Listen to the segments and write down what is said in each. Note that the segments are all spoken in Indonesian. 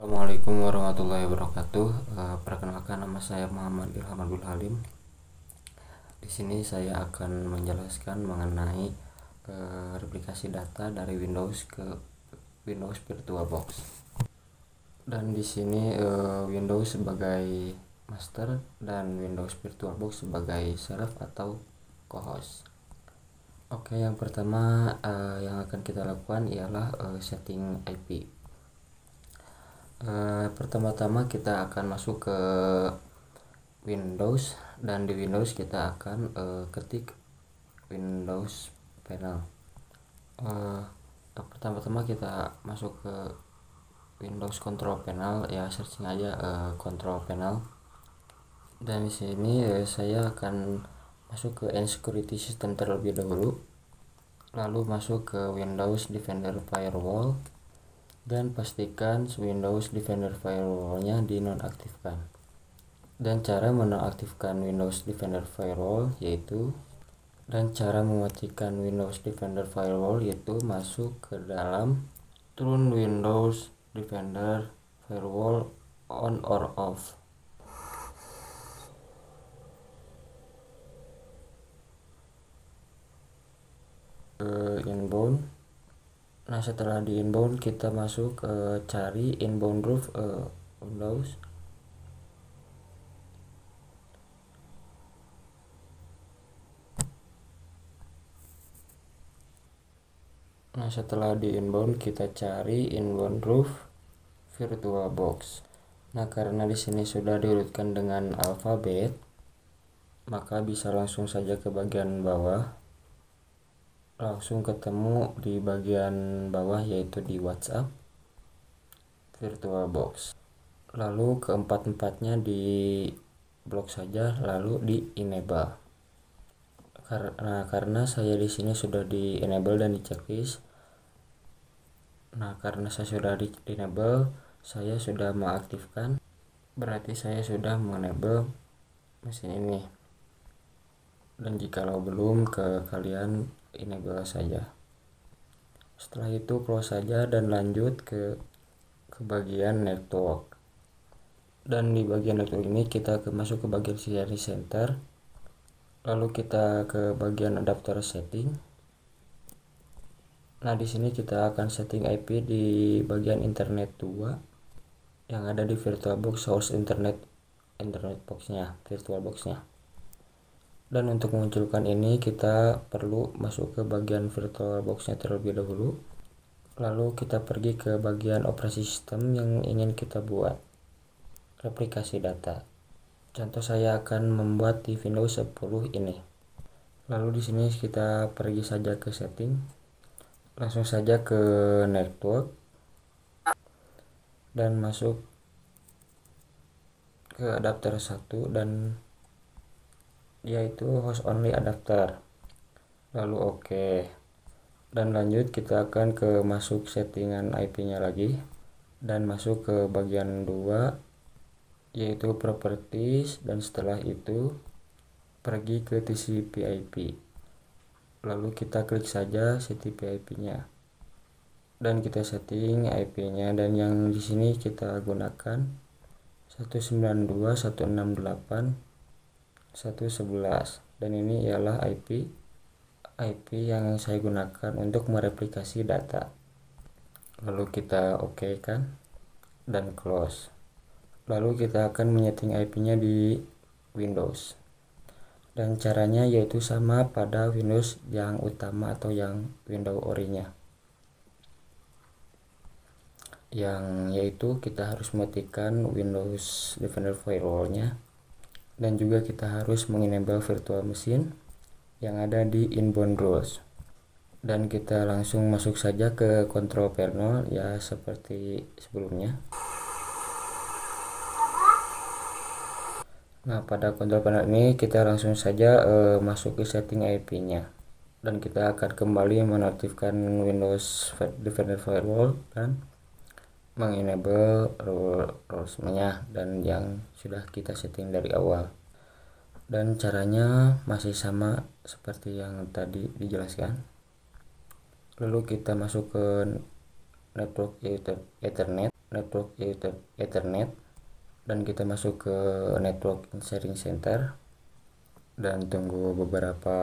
Assalamualaikum warahmatullahi wabarakatuh. Perkenalkan, nama saya Muhammad Ilham Abdul Halim. Di sini saya akan menjelaskan mengenai replikasi data dari Windows ke Windows VirtualBox. Dan di sini Windows sebagai master dan Windows VirtualBox sebagai server atau co-host. Oke, yang pertama yang akan kita lakukan ialah setting IP. Pertama-tama kita akan masuk ke Windows, dan di Windows kita akan ketik Windows Panel. Pertama-tama kita masuk ke Windows Control Panel, ya searching aja Control Panel. Dan di sini saya akan masuk ke Security System terlebih dahulu, lalu masuk ke Windows Defender Firewall, dan pastikan Windows Defender Firewall-nya dinonaktifkan. Dan cara menonaktifkan Windows Defender Firewall mematikan Windows Defender Firewall yaitu masuk ke dalam turn Windows Defender Firewall on or off. Inbound. Nah, setelah di inbound kita masuk cari inbound roof Windows. Nah, setelah di inbound kita cari inbound roof VirtualBox. Nah, karena di sini sudah diurutkan dengan alfabet, maka bisa langsung saja ke bagian bawah. Langsung ketemu di bagian bawah yaitu di WhatsApp VirtualBox. Lalu keempat-empatnya di blok saja, lalu di enable. Karena saya di sini sudah di enable dan di checklist. Nah, karena saya sudah di enable, saya sudah mengaktifkan, berarti saya sudah mengenable mesin ini. Dan jikalau belum, kalian enable saja. Setelah itu close saja dan lanjut ke bagian network. Dan di bagian network ini kita masuk ke bagian sharing center, lalu kita ke bagian adapter setting. Nah, di sini kita akan setting IP di bagian internet 2 yang ada di VirtualBox source internet boxnya, VirtualBoxnya. Dan untuk memunculkan ini kita perlu masuk ke bagian VirtualBoxnya terlebih dahulu, lalu kita pergi ke bagian operasi sistem yang ingin kita buat replikasi data. Contoh, saya akan membuat di Windows 10 ini. Lalu di sini kita pergi saja ke setting, langsung saja ke network, dan masuk ke adapter 1 dan yaitu host only adapter. Lalu oke. Dan lanjut kita akan ke masuk settingan IP-nya lagi dan masuk ke bagian 2 yaitu properties, dan setelah itu pergi ke TCP/IP. Lalu kita klik saja TCP/IP-nya dan kita setting IP-nya, dan yang di sini kita gunakan 192.168.111, dan ini ialah IP yang saya gunakan untuk mereplikasi data. Lalu kita oke kan dan close. Lalu kita akan menyeting IP-nya di Windows, dan caranya yaitu sama pada Windows yang utama atau yang Windows Ori-nya, yang yaitu kita harus mematikan Windows Defender Firewall-nya, dan juga kita harus mengenable virtual machine yang ada di inbound rules. Dan kita langsung masuk saja ke control panel ya seperti sebelumnya. Nah, pada control panel ini kita langsung saja masuk ke setting IP-nya, dan kita akan kembali menaktifkan Windows Defender Firewall dan mengenable rules-nya dan yang sudah kita setting dari awal. Dan caranya masih sama seperti yang tadi dijelaskan. Lalu kita masuk ke network Ethernet, network Ethernet, dan kita masuk ke network sharing center dan tunggu beberapa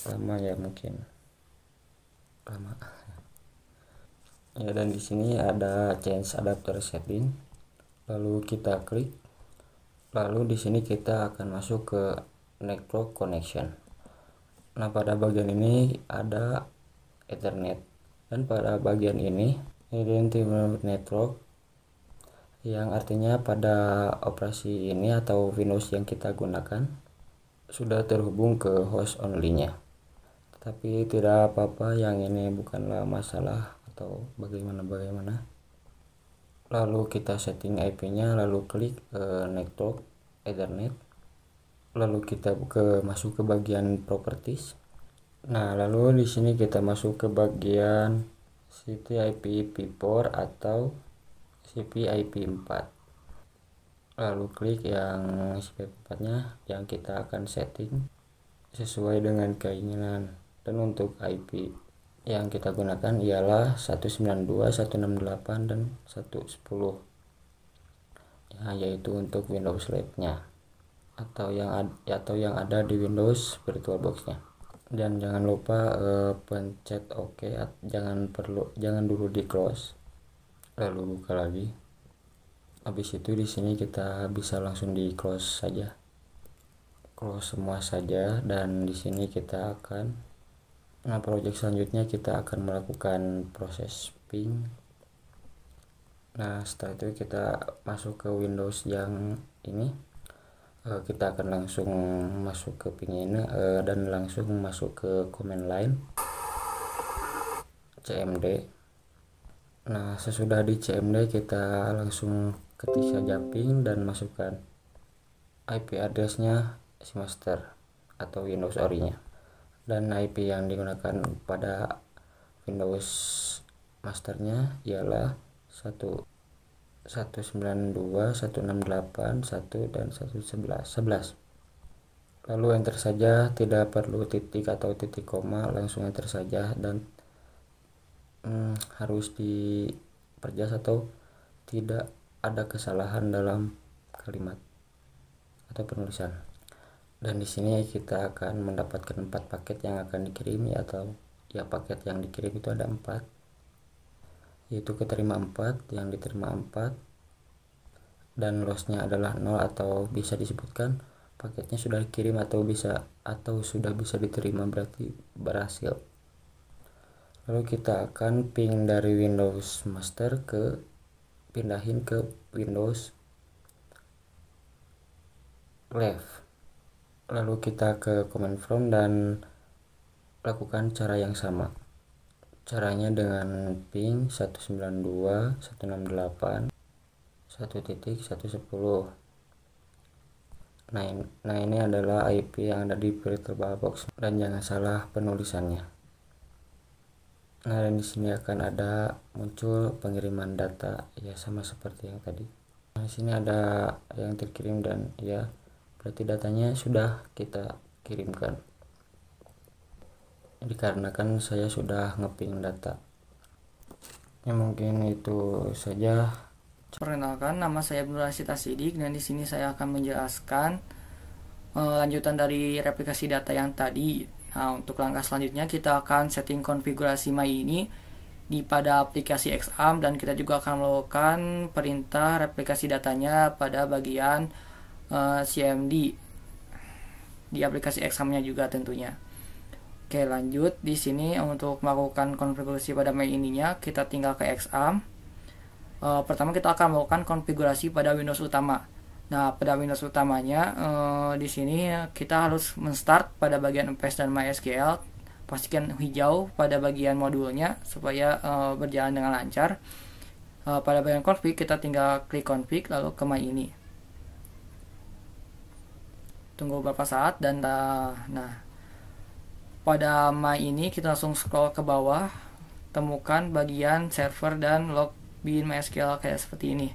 lama ya, mungkin lama ya. Dan di sini ada change adapter setting, lalu kita klik, lalu di sini kita akan masuk ke network connection. Nah, pada bagian ini ada Ethernet, dan pada bagian ini identity network, yang artinya pada operasi ini atau Windows yang kita gunakan sudah terhubung ke host only-nya. Tapi tidak apa-apa, yang ini bukanlah masalah atau bagaimana. Lalu kita setting IP-nya, lalu klik network Ethernet, lalu kita masuk ke bagian properties. Nah, lalu di sini kita masuk ke bagian CP/IP v4 atau CP/IP4. Lalu klik yang CP/IP4-nya yang kita akan setting sesuai dengan keinginan. Dan untuk IP yang kita gunakan ialah 192, 168 dan 110 ya, yaitu untuk Windows Live-nya atau yang ada di Windows VirtualBox-nya. Dan jangan lupa pencet OK, jangan dulu di close, lalu buka lagi. Habis itu di sini kita bisa langsung di close saja, close semua saja. Dan di sini kita akan project selanjutnya kita akan melakukan proses ping. Nah, setelah itu kita masuk ke Windows yang ini, kita akan langsung masuk ke ping ini dan langsung masuk ke command line cmd. Nah, sesudah di cmd kita langsung ketik saja ping dan masukkan IP address-nya si master atau Windows Ori-nya. Dan IP yang digunakan pada Windows masternya ialah 192, 168, 1 dan 111. Lalu enter saja, tidak perlu titik atau titik koma, langsung enter saja. Dan harus diperjelas atau tidak ada kesalahan dalam kalimat atau penulisan. Dan di sini kita akan mendapatkan 4 paket yang akan dikirim, atau ya paket yang dikirim itu ada 4, yaitu keterima 4, yang diterima 4, dan lossnya adalah 0, atau bisa disebutkan paketnya sudah dikirim atau sudah bisa diterima, berarti berhasil. Lalu kita akan ping dari Windows Master pindahin ke Windows Live. Lalu kita ke command prompt dan lakukan cara yang sama. Caranya dengan ping 192, 168, 1.110. Nah, ini adalah IP yang ada di VirtualBox, dan jangan salah penulisannya. Nah, dan di sini akan ada muncul pengiriman data, ya sama seperti yang tadi. Nah, di sini ada yang terkirim dan ya berarti datanya sudah kita kirimkan. Dikarenakan saya sudah ngeping data. Ya, mungkin itu saja. Perkenalkan, nama saya Abdullah Sitasidik, dan di sini saya akan menjelaskan lanjutan dari replikasi data yang tadi. Nah, untuk langkah selanjutnya kita akan setting konfigurasi My ini pada aplikasi XAMPP, dan kita juga akan melakukan perintah replikasi datanya pada bagian CMD di aplikasi XAMPP-nya juga tentunya. Oke, lanjut. Di sini untuk melakukan konfigurasi pada My ininya, kita tinggal ke XAMPP. Pertama kita akan melakukan konfigurasi pada Windows utama. Nah, pada Windows utamanya di sini kita harus menstart pada bagian MVS dan MySQL. Pastikan hijau pada bagian modulnya supaya berjalan dengan lancar. Pada bagian config kita tinggal klik config lalu ke My ini. Tunggu beberapa saat dan nah, pada My ini kita langsung scroll ke bawah, temukan bagian server dan login MySQL kayak seperti ini.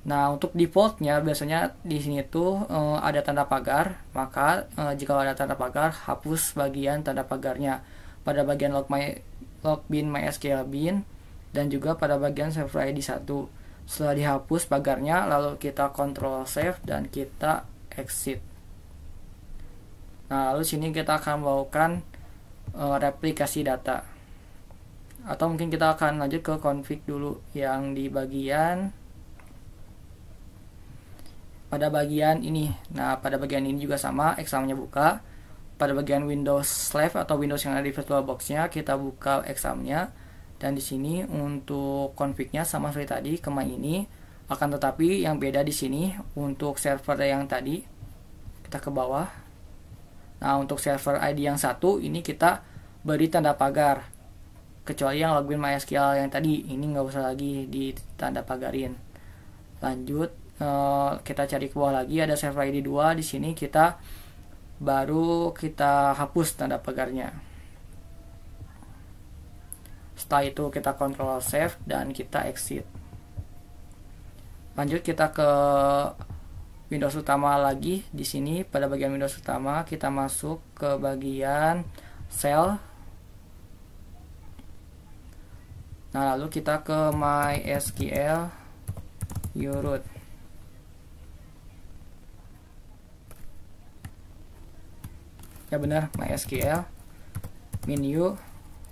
Nah, untuk defaultnya biasanya di sini tuh ada tanda pagar, maka jika ada tanda pagar hapus bagian tanda pagarnya. Pada bagian login MySQL bin dan juga pada bagian server ID 1. Setelah dihapus pagarnya, lalu kita Ctrl save dan kita exit. Nah, lalu sini kita akan bawakan replikasi data. Atau mungkin kita akan lanjut ke config dulu yang di bagian pada bagian ini. Nah, pada bagian ini juga sama, examnya buka. Pada bagian Windows Slave atau Windows yang ada di VirtualBox-nya, kita buka examnya. Dan di sini untuk config-nya sama seperti tadi, kema ini. Akan tetapi yang beda di sini untuk server yang tadi, kita ke bawah. Nah, untuk server ID yang satu ini kita beri tanda pagar. Kecuali yang login MySQL yang tadi, ini nggak usah lagi ditanda pagarin. Lanjut, kita cari ke bawah lagi, ada server ID 2. Di sini kita baru kita hapus tanda pagarnya. Setelah itu kita Ctrl save dan kita exit. Lanjut kita ke Windows utama lagi. Di sini pada bagian Windows utama kita masuk ke bagian Shell. Nah, lalu kita ke MySQL uroot. Ya benar, MySQL menu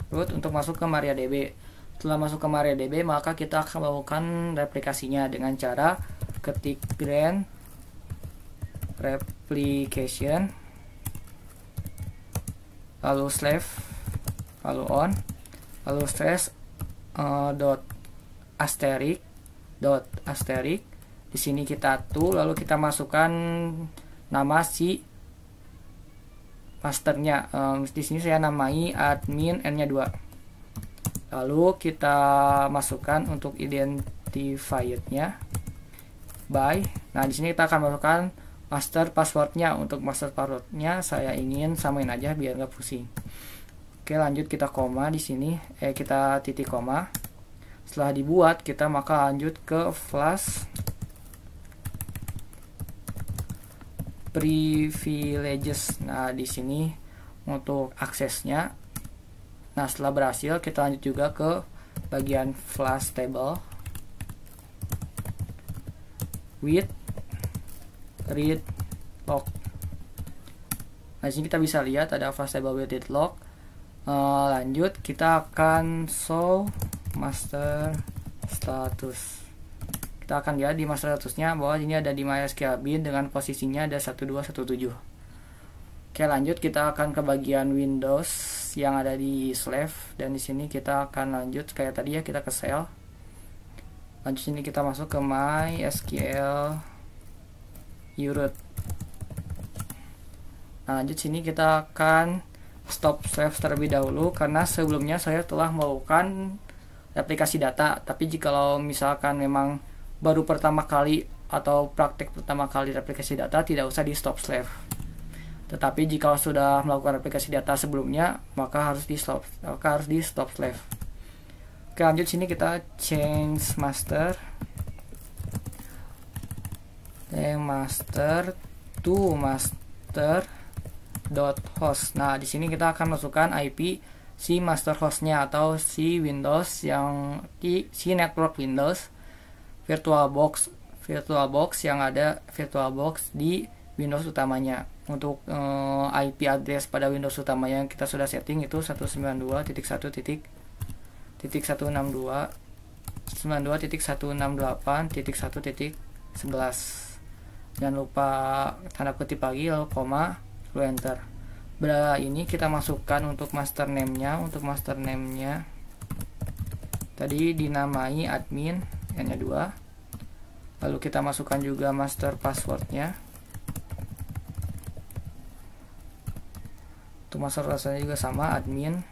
root untuk masuk ke MariaDB. Setelah masuk ke MariaDB, maka kita akan melakukan replikasinya dengan cara ketik grant replication, lalu slave, lalu on, lalu stress dot asterisk. Di sini kita lalu kita masukkan nama si masternya. Di sini saya namai admin n-nya 2. Lalu kita masukkan untuk identifier-nya by. Nah, di sini kita akan masukkan master password-nya. Untuk master password-nya saya ingin samain aja biar nggak pusing. Oke, lanjut kita koma di sini. Kita titik koma. Setelah dibuat, kita maka lanjut ke flash privileges. Nah, di sini untuk aksesnya. Nah, setelah berhasil, kita lanjut juga ke bagian flash table with read log. Nah, di sini kita bisa lihat ada flash table with read log. Lanjut, kita akan show master status. Kita akan lihat di master statusnya bahwa ini ada di MySQL bin dengan posisinya ada 1217. Oke, lanjut kita akan ke bagian Windows yang ada di Slave, dan di sini kita akan lanjut kayak tadi ya, kita ke Shell. Lanjut sini kita masuk ke MySQL uroot. Nah, lanjut sini kita akan stop Slave terlebih dahulu karena sebelumnya saya telah melakukan replikasi data. Tapi jikalau misalkan memang baru pertama kali atau praktek pertama kali replikasi data, tidak usah di stop slave. Tetapi jika sudah melakukan replikasi data sebelumnya, maka harus di stop slave. Oke, lanjut sini kita change master to master.host. Nah, di sini kita akan masukkan IP si master hostnya atau si Windows yang si network Windows VirtualBox yang ada VirtualBox di Windows utamanya. Untuk IP address pada Windows utamanya yang kita sudah setting itu 192.168.1.11. Jangan lupa tanda kutip lagi lalu koma lalu enter. Ini kita masukkan untuk master name-nya. Untuk master name-nya tadi dinamai admin n-nya 2. Lalu kita masukkan juga master password-nya. Untuk master password-nya juga sama admin.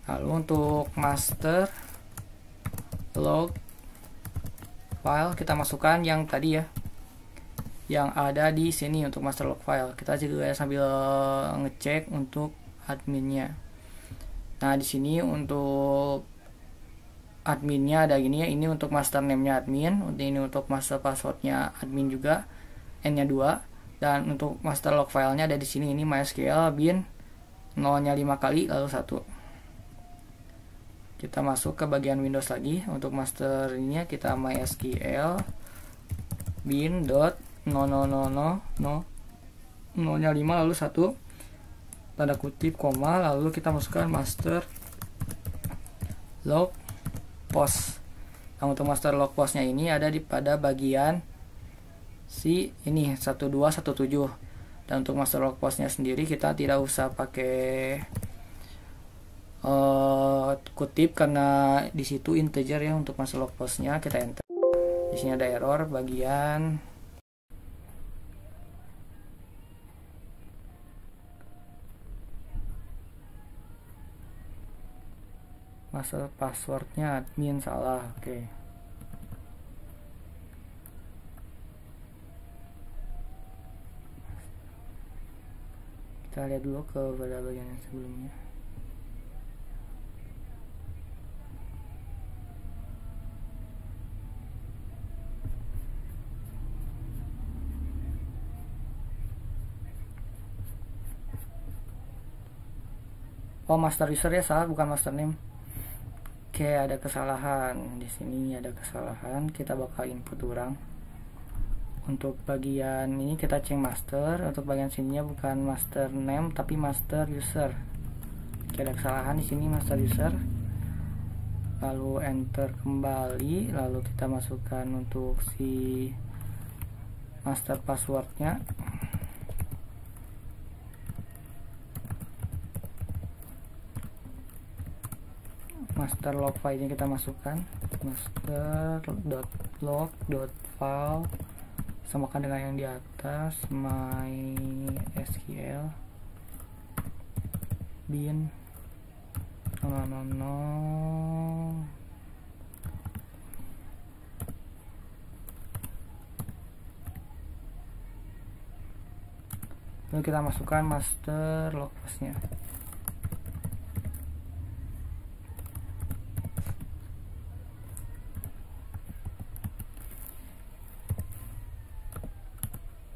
Lalu untuk master log file kita masukkan yang tadi ya, yang ada di sini untuk master log file. Kita juga sambil ngecek untuk adminnya. Nah, di sini untuk adminnya ada gini ya, ini untuk master name-nya admin, ini untuk master password-nya admin juga, n-nya 2, dan untuk master log file-nya ada di sini, ini MySQL bin 0-nya 5 kali lalu 1. Kita masuk ke bagian Windows lagi. Untuk master ini kita MySQL bin dot 0.0.0.0.5 lalu 1 tanda kutip koma, lalu kita masukkan master log post. Nah, untuk master log postnya ini ada pada bagian si ini 1217. Dan untuk master log postnya sendiri kita tidak usah pakai kutip karena di situ integer ya. Untuk master log postnya kita enter. Di sini ada error bagian master passwordnya admin salah. Oke. Kita lihat dulu ke pada bagian yang sebelumnya. Oh, master user ya salah, bukan master name. Oke, ada kesalahan di sini, ada kesalahan. Kita bakal input ulang. Untuk bagian ini kita cek master. Untuk bagian sininya bukan master name tapi master user. Oke, ada kesalahan di sini master user. Lalu enter kembali. Lalu kita masukkan untuk si master passwordnya. Master log file-nya kita masukkan master.log.file samakan dengan yang di atas MySQL bin 0.0.0. Lalu kita masukkan master log postnya.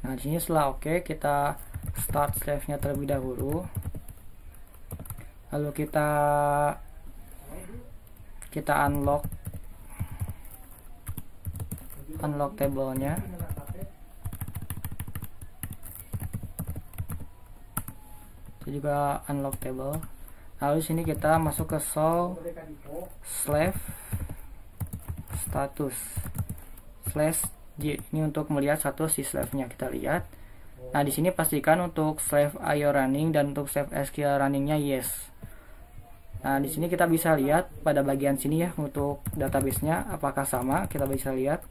Nah, di sini setelah oke, kita start slave-nya terlebih dahulu. Lalu kita unlock table-nya. Itu juga unlock table. Lalu di sini kita masuk ke show slave status slash J, ini untuk melihat status si slave-nya. Kita lihat. Nah, di sini pastikan untuk slave IO running dan untuk slave SQL running-nya yes. Nah, di sini kita bisa lihat pada bagian sini ya untuk database-nya apakah sama, kita bisa lihat.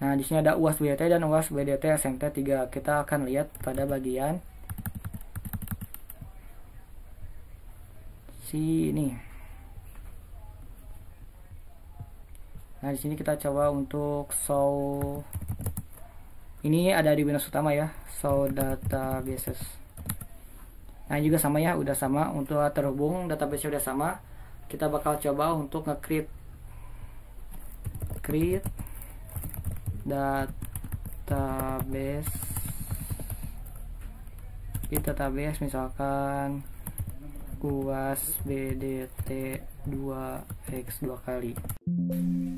Nah, di sini ada UAS BDT dan UAS BDT SMT 3. Kita akan lihat pada bagian sini. Nah, di sini kita coba untuk show. Ini ada di Windows utama ya, show databases. Nah, juga sama ya, udah sama. Untuk terhubung database udah sama. Kita bakal coba untuk nge-create database misalkan UAS BDT 2x 2 kali.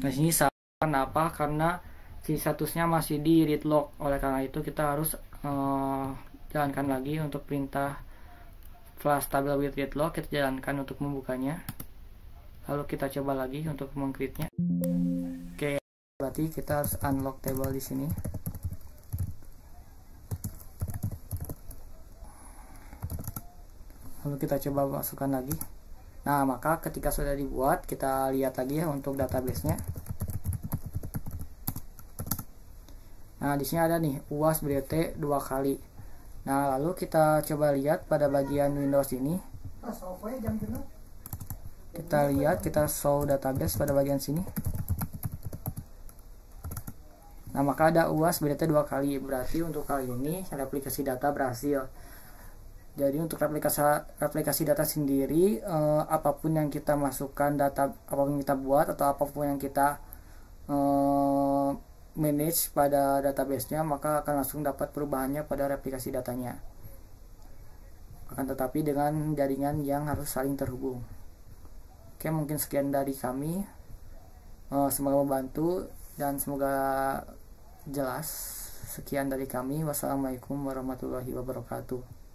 Nah, sini salah kenapa? Karena si statusnya masih di read log. Oleh karena itu kita harus jalankan lagi untuk perintah flash table with read log. Kita jalankan untuk membukanya. Lalu kita coba lagi untuk meng-create-nya. Oke, berarti kita harus unlock table di sini. Lalu kita coba masukkan lagi. Nah, maka ketika sudah dibuat, kita lihat lagi ya untuk database-nya. Nah, di sini ada nih UAS BDT 2 kali. Nah, lalu kita coba lihat pada bagian Windows ini. Kita lihat, kita show database pada bagian sini. Nah, maka ada UAS BDT 2 kali. Berarti untuk kali ini replikasi data berhasil. Jadi untuk replikasi data sendiri, apapun yang kita masukkan data, apapun yang kita buat atau apapun yang kita manage pada database-nya, maka akan langsung dapat perubahannya pada replikasi datanya. akan tetapi dengan jaringan yang harus saling terhubung. Oke, mungkin sekian dari kami. Semoga membantu dan semoga jelas. Sekian dari kami. Wassalamualaikum warahmatullahi wabarakatuh.